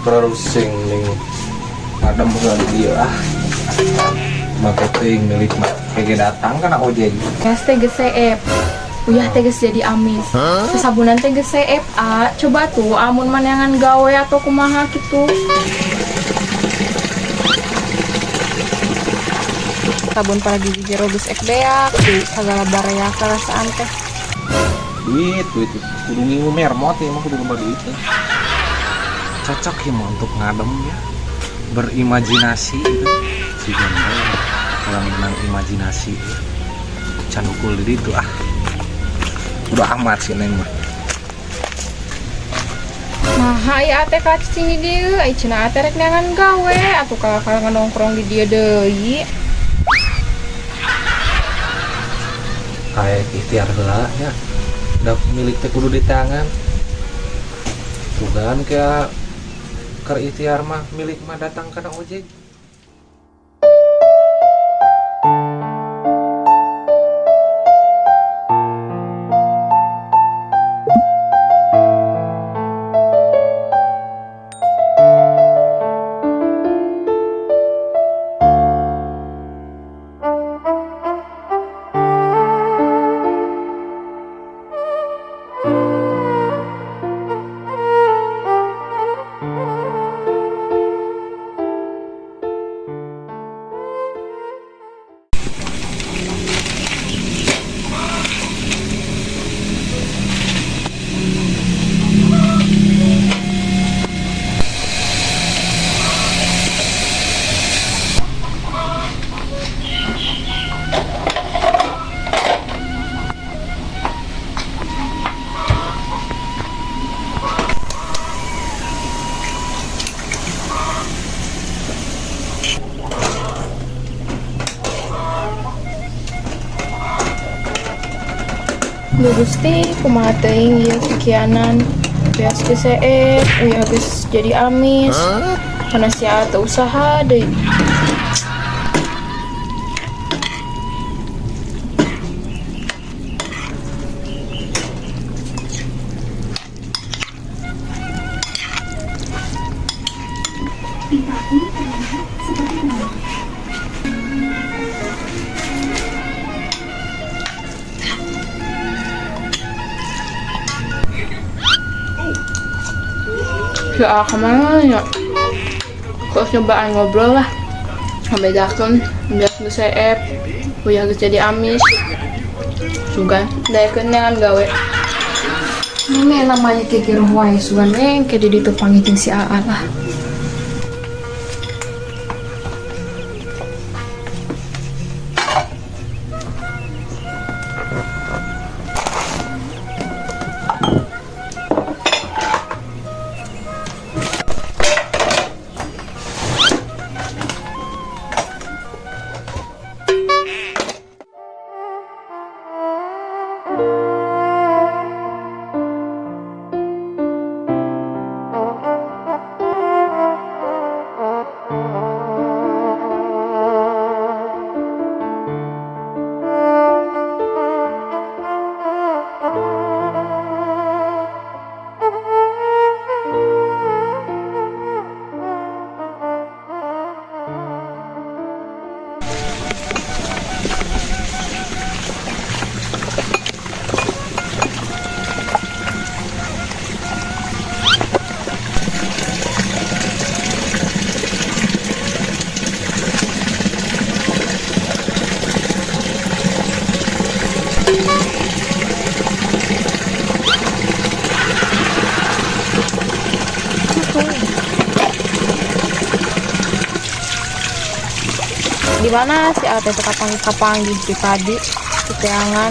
Berusing nih ada muka dia maka ting milik kayak datang kan ojek gas teh GCF uyah teh geus jadi amis sasabunan teh GCF coba tuh amun manangan gawe atau kumaha gitu sabun para gigi jero geus ek beak di sagala baraya karasaan teh duit kudu ngingu mermot ya mah kudu loba duit cocok ya mah untuk ngadem ya berimajinasi gitu si jambal kalau menang imajinasi can ukul di itu udah amat sih neng mah nah hai ate kacing di dieu ai cenah ate rek neangan gawe atuh kakak nongkrong di dieu deui kayak ikhtiar heula nya da milik teh kudu di tangan tuh kan kayak ker ikhtiar mah milik mah datang kana ojek. Gusti kumaha teuing ieu kikianan beas GCF uyah geus jadi amis kana sia teu usaha deui ya kemana ya terus nyobaan ngobrol lah ngebedakeun beas GCF uyah geus jadi amis sugan daekeun neangan gawe ini namanya kikir wae sugan neng ke di ditu pangiteng si Aa lah di mana si Ate kapang di tadi di teangan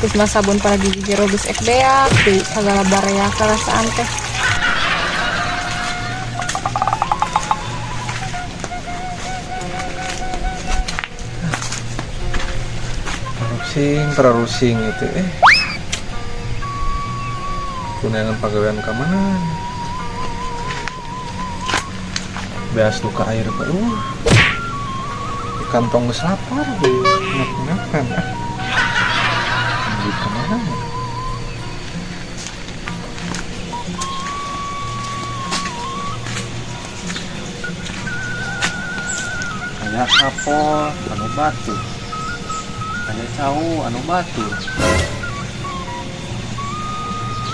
terus mas sabun para gigi jero geus ek beak di sagala baraya karasaan teh terusing itu kuningan pagawean ka mana beas luka air ke kantong geus lapar ngapain di kemana aya sapol anu batu, aya cau anu batu.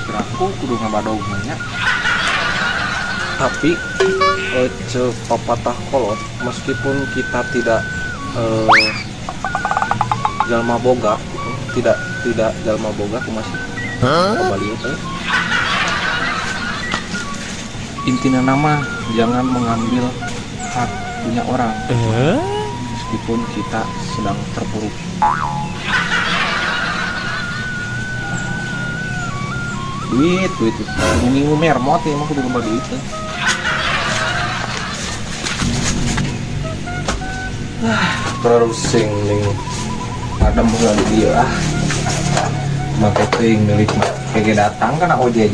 Kiraku kudu ngabadog nya. Tapi cek papatah kolot, meskipun kita tidak jalma boga gitu, tidak jalma boga aku masih kembali itu. Intinya nama jangan mengambil hak punya orang meskipun kita sedang terpuruk. Duit bungi mermot ya emang kudu loba duit teh. Browsing nih ada mulai dia marketing milik kayak datang kan ojek.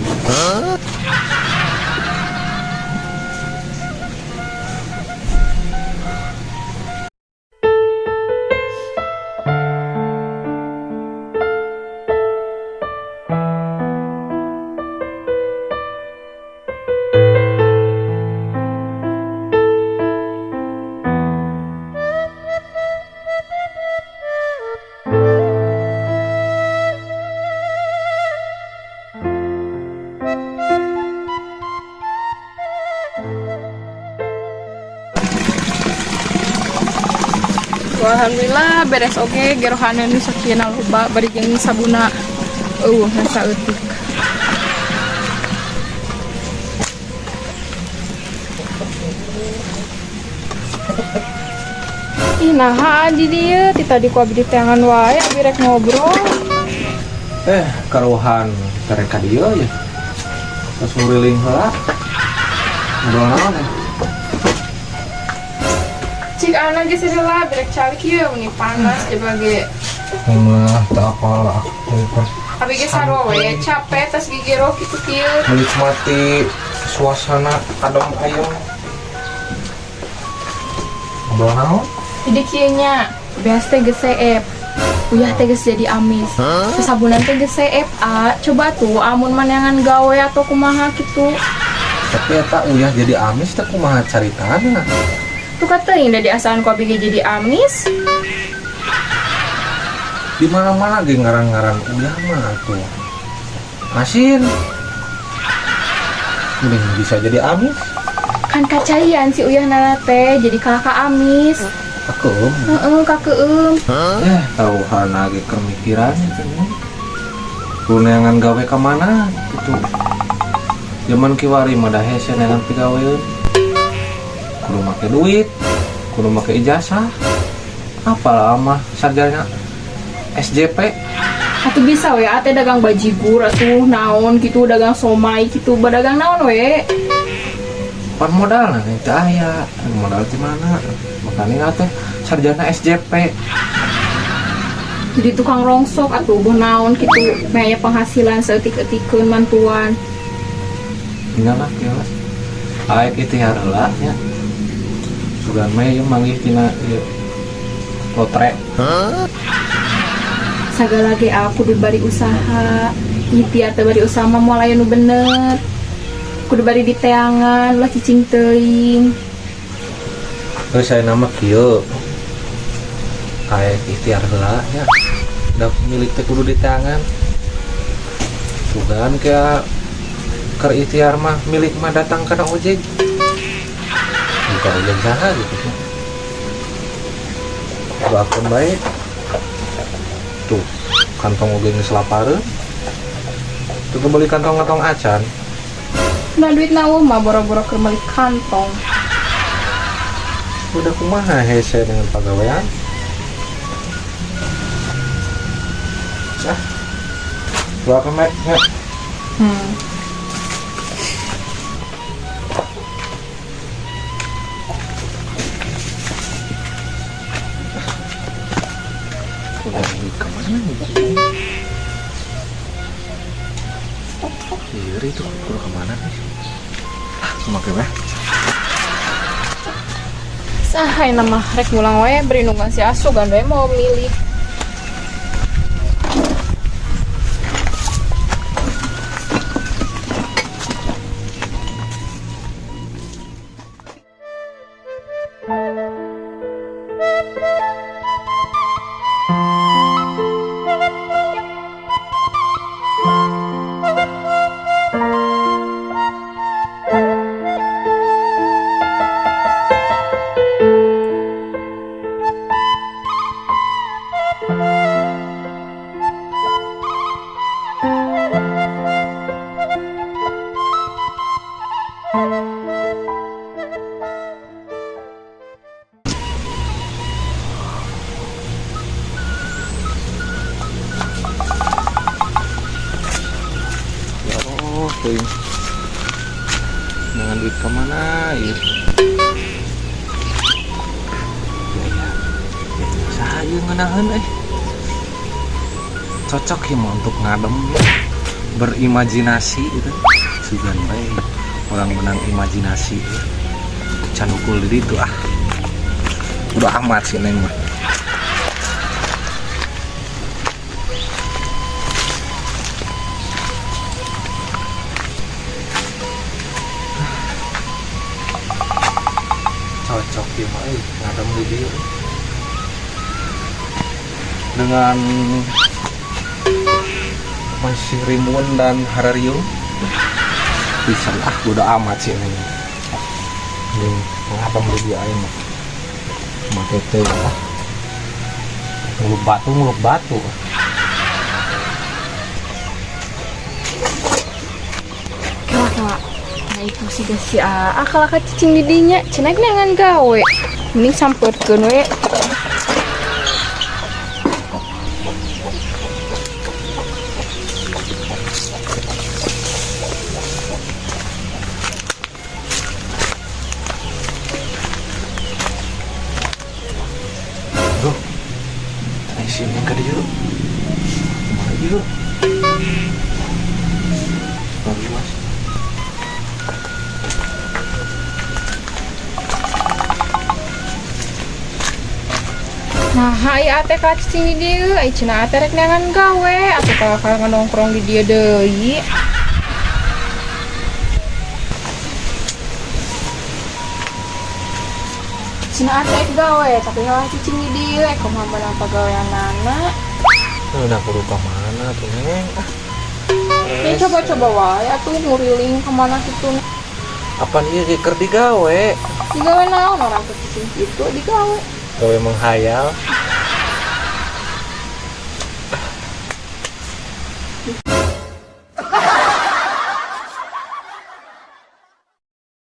Alhamdulillah beres oge gerohaneun nu sakieu loba bari jeung sabuna nasa eutik. Ih naha di dieu ti tadi ku abdi teangan wae abi rek ngobrol. Karuhan terek ka dieu ya. Terus nguriling heula. Ngobrol naon ya? Cik anak geus heula berek calik ieu ini panas coba ge. Tak apalah. Abi ge sarua we capek tas gigiro kitu kieu. Menikmati suasana adem ayem. Ngobrol naon? Jadi kieu nya beas teh geus seep. Uyah teh geus jadi amis. Sasabunan teh geus seep. Coba tuh amun maneangan gawe atau kumaha kitu. Tapi eta uyah jadi amis teh kumaha caritana? Tuh kateuing da diasaan ku abi ge jadi amis. Di mana-mana ge ngaran-ngaran uyah mah tuh. Asin. Mending bisa jadi amis. Kan kacayan si uyah nana teh jadi kakak amis. Kakeum. Kakeum. Tauhan lagi kemikiran itu. Kuneangan gawe ka mana gitu. Zaman kiwari mah dah hese neangan pigaweun. Kudu make duit, kudu make ijazah. Apalah mah sarjana SJP. Atuh bisa we ate dagang bajigur atuh naon gitu dagang somai gitu badagang naon we. Pan modal nah itu aya. Modal di mana? Makanya teh sarjana SJP. Jadi tukang rongsok atuh boh naon gitu maya penghasilan saeutik-eutikeun mantuan. Ingatlah kieu. Aek ikhtiar heula nya. Sugan mah yang manggih tina lotre. Sagala ge kudu bari usaha. Ikhtiar teh bari usaha mah moal aya nu bener. Kudu bari diteangan ulah cicing teuing. Terus saya nama kieu. Aek ikhtiar heula nya. Da milik teh kudu diteangan. Sugan kayak keur ikhtiar mah milik mah datang kana ojek. Bukan ojek saha gitu. Doakeun bae. Tuh, kantong oge geus lapareun. Tuh beli kantong-kantong acan. Nah duit naon mah boro-boro keur meuli kantong. Udah kumaha hese dengan pagawean? Cah. Berapa mek? Kemana nih? Kiri tuh, kudu kemana nih? Semakin weh. Sahay nama rek mulang wae beri nunggang si asu gan wae mau milih. Ya Allah, tuh. Dengan duit kemana ya? Saya ngenahan cocok ya mau untuk ngadem ya. Berimajinasi gitu. Sugan baik orang menang imajinasi ya. Canukul diri itu udah amat sih neng mah. Cocok ya mah ngadem di dia dengan masih Rimuan dan Hararium bisa udah amat sih ini ngadem di dia aja mah makete nguluk batu Kak, nah itu sih gak si kalau cicing didinya cenek dengan gawe mending samperkeun we. Duh, sini ke dia kemana dia lagi mas. Nah, hai ate ka cicing di dieu, ai cenah ate rek neangan gawe atuh ka nongkrong di dieu deui. Cenah ate rek gawe, tapi ngalah cicing di dieu, kumaha meunang pagaweanana. Udah kudu ke mana tuh neng? Ya coba-coba wae atuh nguriling kemana kitu. Apa dia keur digawe? Digawe naon orang teh cicing kitu digawe. Gawe menghayal.